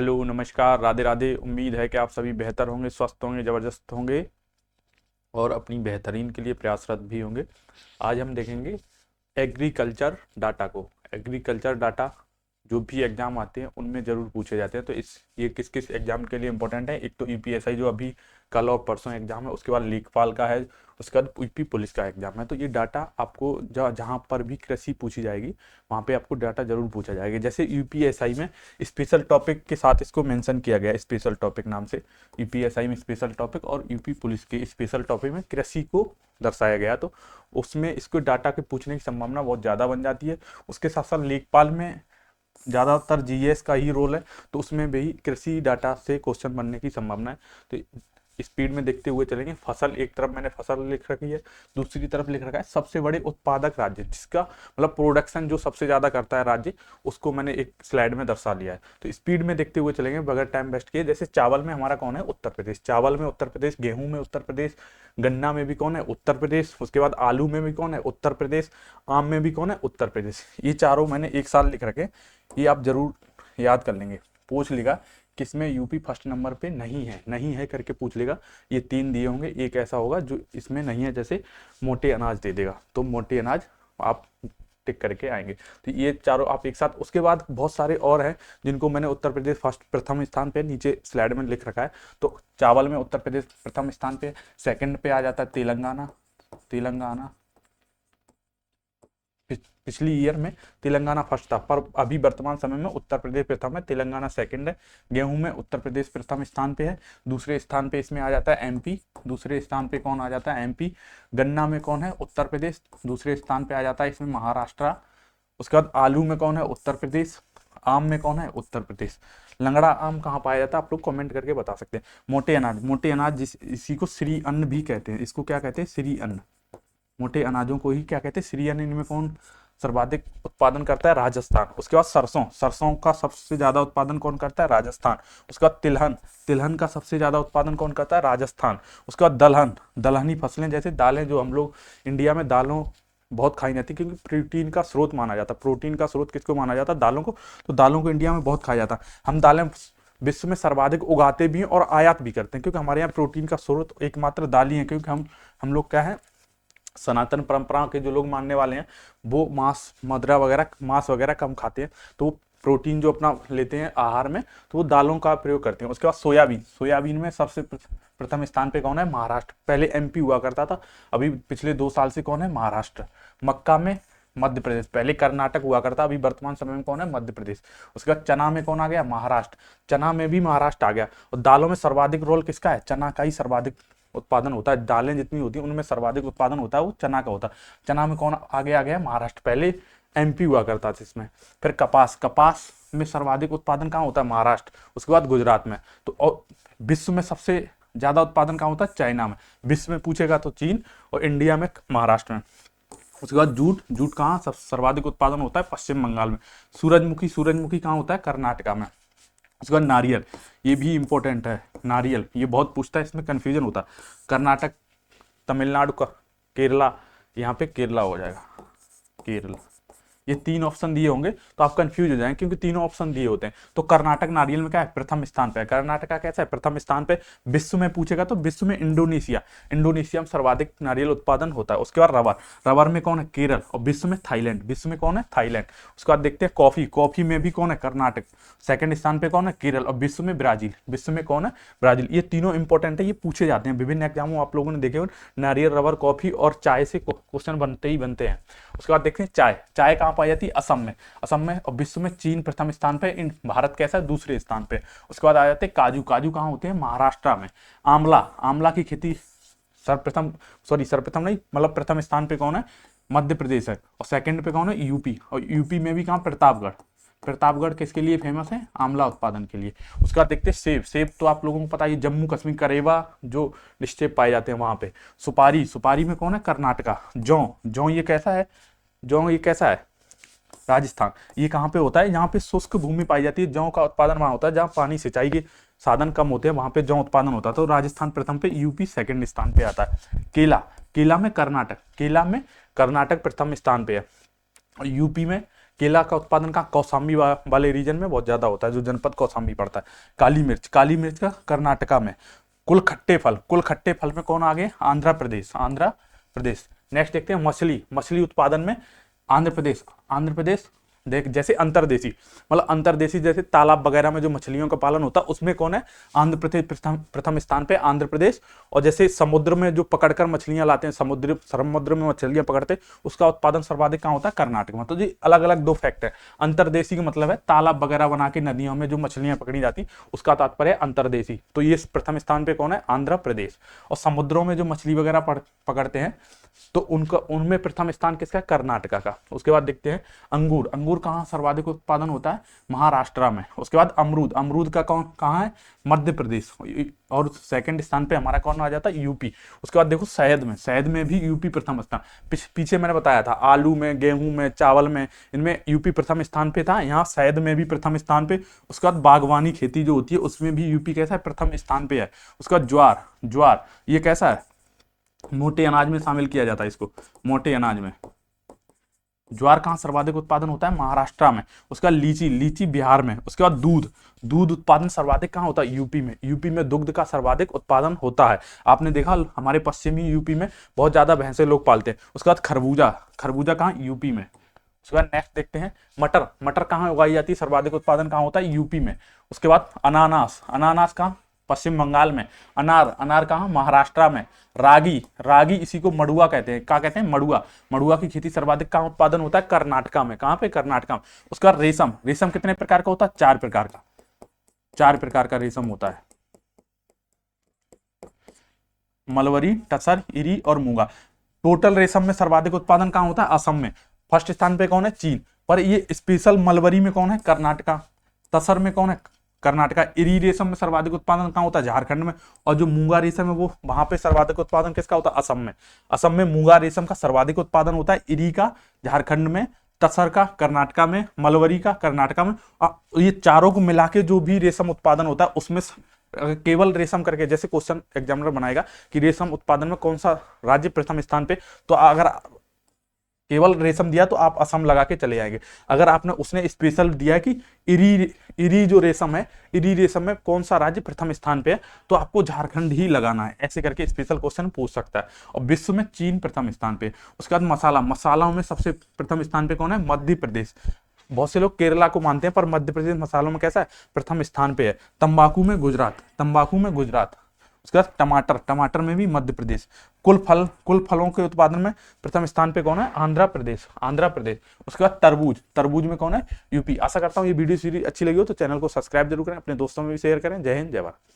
Hello, नमस्कार, राधे राधे। उम्मीद है कि आप सभी बेहतर होंगे, स्वस्थ होंगे, ज़बरदस्त होंगे और अपनी बेहतरीन के लिए प्रयासरत भी होंगे। आज हम देखेंगे एग्रीकल्चर डाटा को। एग्रीकल्चर डाटा जो भी एग्जाम आते हैं उनमें ज़रूर पूछे जाते हैं। तो इस ये किस किस एग्जाम के लिए इंपॉर्टेंट है? एक तो यूपीएसआई जो अभी कल और परसों एग्जाम है, उसके बाद लेखपाल का है, उसके बाद यूपी पुलिस का एग्जाम है। तो ये डाटा आपको जहाँ पर भी कृषि पूछी जाएगी वहाँ पे आपको डाटा जरूर पूछा जाएगा। जैसे यूपीएसआई में स्पेशल टॉपिक के साथ इसको मेंशन किया गया है, स्पेशल टॉपिक नाम से। यूपीएसआई में स्पेशल टॉपिक और यूपी पुलिस के स्पेशल टॉपिक में कृषि को दर्शाया गया। तो उसमें इसको डाटा के पूछने की संभावना बहुत ज़्यादा बन जाती है। उसके साथ साथ लेखपाल में ज़्यादातर जीएस का ही रोल है, तो उसमें भी कृषि डाटा से क्वेश्चन बनने की संभावना है। तो स्पीड में देखते हुए चलेंगे। फसल, एक तरफ मैंने फसल लिख रखी है, दूसरी तरफ लिख रखा है सबसे बड़े उत्पादक राज्य, जिसका मतलब प्रोडक्शन जो सबसे ज़्यादा करता है राज्य, उसको मैंने एक स्लाइड में दर्शा लिया है। तो स्पीड में देखते हुए चलेंगे बगैर टाइम वेस्ट किए। जैसे चावल में हमारा कौन है? उत्तर प्रदेश। चावल में उत्तर प्रदेश, गेहूं में उत्तर प्रदेश, गन्ना में भी कौन है? उत्तर प्रदेश। उसके बाद आलू में भी कौन है? उत्तर प्रदेश। आम में भी कौन है? उत्तर प्रदेश। ये चारों मैंने एक साल लिख रखे, ये आप जरूर याद कर लेंगे। पूछ लेगा किसमें यूपी फर्स्ट नंबर पे नहीं है, नहीं है करके पूछ लेगा। ये तीन दिए होंगे, एक ऐसा होगा जो इसमें नहीं है, जैसे मोटे अनाज दे देगा, तो मोटे अनाज आप टिक करके आएंगे। तो ये चारों आप एक साथ। उसके बाद बहुत सारे और हैं जिनको मैंने उत्तर प्रदेश फर्स्ट प्रथम स्थान पे नीचे स्लाइड में लिख रखा है। तो चावल में उत्तर प्रदेश प्रथम स्थान पे, सेकंड पे आ जाता है तेलंगाना। तेलंगाना पिछली ईयर में तेलंगाना फर्स्ट था, पर अभी वर्तमान समय में उत्तर प्रदेश प्रथम है, तेलंगाना सेकंड है। गेहूं में उत्तर प्रदेश प्रथम स्थान पे है। दूसरे स्थान पे इसमें आ जाता है एमपी। दूसरे स्थान पे कौन आ जाता है? एमपी। गन्ना में कौन है? उत्तर प्रदेश। दूसरे स्थान पे आ जाता है इसमें महाराष्ट्र। उसके बाद आलू में कौन है? उत्तर प्रदेश। आम में कौन है? उत्तर प्रदेश। लंगड़ा आम कहाँ पाया जाता है? आप लोग कमेंट करके बता सकते हैं। मोटे अनाज, मोटे अनाज इसी को श्री अन्न भी कहते हैं। इसको क्या कहते हैं? श्री अन्न। मोटे अनाजों को ही क्या कहते हैं? श्री अन्न। इनमें कौन सर्वाधिक उत्पादन करता है? राजस्थान। उसके बाद सरसों, सरसों का सबसे ज्यादा उत्पादन कौन करता है? राजस्थान। उसके बाद तिलहन, तिलहन का सबसे ज्यादा उत्पादन कौन करता है? राजस्थान। उसके बाद दलहन, दलहनी फसलें जैसे दालें, जो हम लोग इंडिया में दालों बहुत खाई जाती है क्योंकि प्रोटीन का स्रोत माना जाता है। प्रोटीन का स्रोत किसको माना जाता है? दालों को। तो दालों को इंडिया में बहुत खाया जाता है। हम दालें विश्व में सर्वाधिक उगाते भी हैं और आयात भी करते हैं, क्योंकि हमारे यहाँ प्रोटीन का स्रोत एकमात्र दाल ही है। क्योंकि हम लोग क्या है, सनातन परंपरा के जो लोग मानने वाले हैं वो मांस मदिरा वगैरह, मांस वगैरह कम खाते हैं। तो वो प्रोटीन जो अपना लेते हैं आहार में, तो वो दालों का प्रयोग करते हैं। उसके बाद सोयाबीन, सोयाबीन में सबसे प्रथम स्थान पे कौन है? महाराष्ट्र। पहले एमपी हुआ करता था, अभी पिछले 2 साल से कौन है? महाराष्ट्र। मक्का में मध्य प्रदेश, पहले कर्नाटक हुआ करता, अभी वर्तमान समय में कौन है? मध्य प्रदेश। उसके बाद चना में कौन आ गया? महाराष्ट्र। चना में भी महाराष्ट्र आ गया। और दालों में सर्वाधिक रोल किसका है? चना का ही सर्वाधिक उत्पादन होता है। दालें जितनी होती हैं उनमें सर्वाधिक उत्पादन होता है वो चना का होता है। चना में कौन आगे आ गया? महाराष्ट्र। पहले एमपी हुआ करता था इसमें। फिर कपास, कपास में सर्वाधिक उत्पादन कहाँ होता है? महाराष्ट्र। उसके बाद गुजरात में। तो और विश्व में सबसे ज्यादा उत्पादन कहाँ होता है? चाइना में। विश्व में पूछेगा तो चीन, और इंडिया में महाराष्ट्र में। उसके बाद जूट, जूट कहाँ सब सर्वाधिक उत्पादन होता है? पश्चिम बंगाल में। सूरजमुखी, सूरजमुखी कहाँ होता है? कर्नाटका में। उसके बाद नारियल, ये भी इंपॉर्टेंट है। नारियल ये बहुत पूछता है, इसमें कंफ्यूजन होता है। कर्नाटक, तमिलनाडु का, केरला, यहाँ पे केरला हो जाएगा, केरला। ये तीन ऑप्शन दिए होंगे तो आप कंफ्यूज हो जाएंगे, क्योंकि तीनों ऑप्शन दिए होते हैं। तो कर्नाटक नारियल में क्या है? प्रथम स्थान पे है। कर्नाटका कैसा है? प्रथम स्थान पे। विश्व में पूछेगा तो विश्व में इंडोनेशिया, इंडोनेशिया में सर्वाधिक नारियल उत्पादन होता है। उसके बाद रबर, रबर में कौन है? केरल। और विश्व में थाईलैंड, विश्व में कौन है? थाईलैंड। उसके बाद देखते हैं कॉफी, कॉफी में भी कौन है? कर्नाटक। सेकंड स्थान पे कौन है? केरल। और विश्व में ब्राजील, विश्व में कौन है? ब्राजील। ये तीनों इंपॉर्टेंट है, ये पूछे जाते हैं विभिन्न एग्जामों, आप लोगों ने देखे होंगे। नारियल, रबर, कॉफी और चाय से क्वेश्चन बनते ही बनते हैं। उसके बाद देखते हैं चाय, चाय कहाँ पाई जाती है? असम में, असम में। और विश्व में चीन प्रथम स्थान पे, भारत कैसा है? दूसरे स्थान पे। उसके बाद आ जाते हैं काजू, काजू कहाँ होते हैं? महाराष्ट्र में। आंवला, आंवला की खेती सर्वप्रथम, सॉरी सर्वप्रथम नहीं, मतलब प्रथम स्थान पे कौन है? मध्य प्रदेश है। और सेकंड पे कौन है? यूपी। और यूपी में भी कहाँ? प्रतापगढ़। प्रतापगढ़ किसके लिए फेमस है? आंवला उत्पादन के लिए। उसके बाद देखते हैं सेब, सेब तो आप लोगों को पता है, जम्मू कश्मीर करेवा जो निश्चय पाए जाते हैं वहां पे। सुपारी, सुपारी में कौन है? कर्नाटका। जौ, जौ ये कैसा है? जौ ये कैसा है? राजस्थान। ये कहाँ पे होता है? जहाँ पे शुष्क भूमि पाई जाती है, जौ का उत्पादन वहां होता है जहाँ पानी सिंचाई के साधन कम होते हैं, वहां पे जौ उत्पादन होता है। तो राजस्थान प्रथम पे, यूपी सेकंड स्थान पे आता है। केला, केला में कर्नाटक, केला में कर्नाटक प्रथम स्थान पे है। और यूपी में केला का उत्पादन कहाँ, कौशाम्बी वाले रीजन में बहुत ज्यादा होता है, जो जनपद कौशाम्बी पड़ता है। काली मिर्च का कर्नाटका में। कुल खट्टे फल में कौन आगे, आंध्र प्रदेश। नेक्स्ट देखते हैं मछली उत्पादन में आंध्र प्रदेश। देख जैसे अंतर्देशी, मतलब अंतर्देशी जैसे तालाब वगैरह में जो मछलियों का पालन होता है उसमें कौन है, आंध्र प्रदेश प्रथम स्थान पे, आंध्र प्रदेश। और जैसे समुद्र में जो पकड़कर मछलियां लाते हैं, समुद्र में मछलियां पकड़ते हैं, उसका उत्पादन सर्वाधिक कहाँ होता है, कर्नाटक में। तो जी अलग अलग दो फैक्ट है। अंतर्देशी का मतलब है तालाब वगैरह बना के नदियों में जो मछलियां पकड़ी जाती, उसका तात्पर्य है अंतर्देशी। तो ये प्रथम स्थान पे कौन है, आंध्र प्रदेश। और समुद्रों में जो मछली वगैरह पकड़ते हैं तो उनमें प्रथम स्थान किसका है, कर्नाटका का। उसके बाद देखते हैं अंगूर कहाँ सर्वाधिक उत्पादन होता है, महाराष्ट्र में। उसके बाद अमरूद का कहाँ है, मध्य प्रदेश। और सेकंड स्थान पे हमारा कौन आ जाता है, यूपी। उसके बाद देखो शहद में भी यूपी प्रथम स्थान। पीछे मैंने बताया था आलू में, गेहूं में, चावल में, इनमें यूपी प्रथम स्थान पे था, यहाँ शहद में भी प्रथम स्थान पे। उसके बाद बागवानी खेती जो होती है उसमें भी यूपी कैसा है, प्रथम स्थान पे है। उसके बाद ज्वार ये कैसा है, मोटे अनाज में शामिल किया जाता है इसको, मोटे अनाज में। ज्वार कहाँ सर्वाधिक उत्पादन होता है, महाराष्ट्र में। उसका लीची बिहार में। उसके बाद दूध उत्पादन सर्वाधिक कहाँ होता है, यूपी में दुग्ध का सर्वाधिक उत्पादन होता है। आपने देखा हमारे पश्चिमी यूपी में बहुत ज्यादा भैंसे लोग पालते हैं। उसके बाद खरबूजा कहाँ, यूपी में। उसके बाद नेक्स्ट देखते हैं मटर कहाँ उगाई जाती है, सर्वाधिक उत्पादन कहाँ होता है, यूपी में। उसके बाद अनानास कहाँ, पश्चिम बंगाल में। अनार कहाँ, महाराष्ट्र में। रागी इसी को मड़ुआ कहते हैं। क्या कहते हैं, मड़ुआ की खेती सर्वाधिक कहाँ उत्पादन होता है, कर्नाटका में। कहाँ पे, कर्नाटका में। उसके बाद रेशम कितने प्रकार का होता है, 4 प्रकार का रेशम होता है, मलबरी, टसर, इरी और मूंगा। टोटल रेशम में सर्वाधिक उत्पादन कहाँ होता है, असम में। फर्स्ट स्थान पे कौन है, चीन। पर ये स्पेशल मलबरी में कौन है, कर्नाटका। तसर में कौन है, कर्नाटका। इरी रेशम में सर्वाधिक उत्पादन कहाँ होता है, झारखंड में। और जो मूंगा रेशम है वो वहां पे सर्वाधिक उत्पादन किसका होता है, असम में मूंगा रेशम का सर्वाधिक उत्पादन होता है। इरी का झारखंड में, तसर का कर्नाटका में, मलबरी का कर्नाटका में। ये चारों को मिला के जो भी रेशम उत्पादन होता है उसमें केवल रेशम करके, जैसे क्वेश्चन एग्जामिनर बनाएगा कि रेशम उत्पादन में कौन सा राज्य प्रथम स्थान पे, तो अगर केवल रेशम दिया तो आप असम लगा के चले जाएंगे। अगर आपने उसने स्पेशल दिया कि इरी जो रेशम है, इरी रेशम में कौन सा राज्य प्रथम स्थान पे है, तो आपको झारखंड ही लगाना है। ऐसे करके स्पेशल क्वेश्चन पूछ सकता है। और विश्व में चीन प्रथम स्थान पे। उसके बाद मसालों में सबसे प्रथम स्थान पे कौन है, मध्य प्रदेश। बहुत से लोग केरला को मानते हैं पर मध्य प्रदेश मसालों में कैसा है, प्रथम स्थान पे है। तंबाकू में गुजरात। उसके बाद टमाटर में भी मध्य प्रदेश। कुल फलों के उत्पादन में प्रथम स्थान पे कौन है, आंध्र प्रदेश। उसके बाद तरबूज में कौन है, यूपी। आशा करता हूँ ये वीडियो सीरीज अच्छी लगी हो तो चैनल को सब्सक्राइब जरूर करें, अपने दोस्तों में भी शेयर करें। जय हिंद, जय भारत।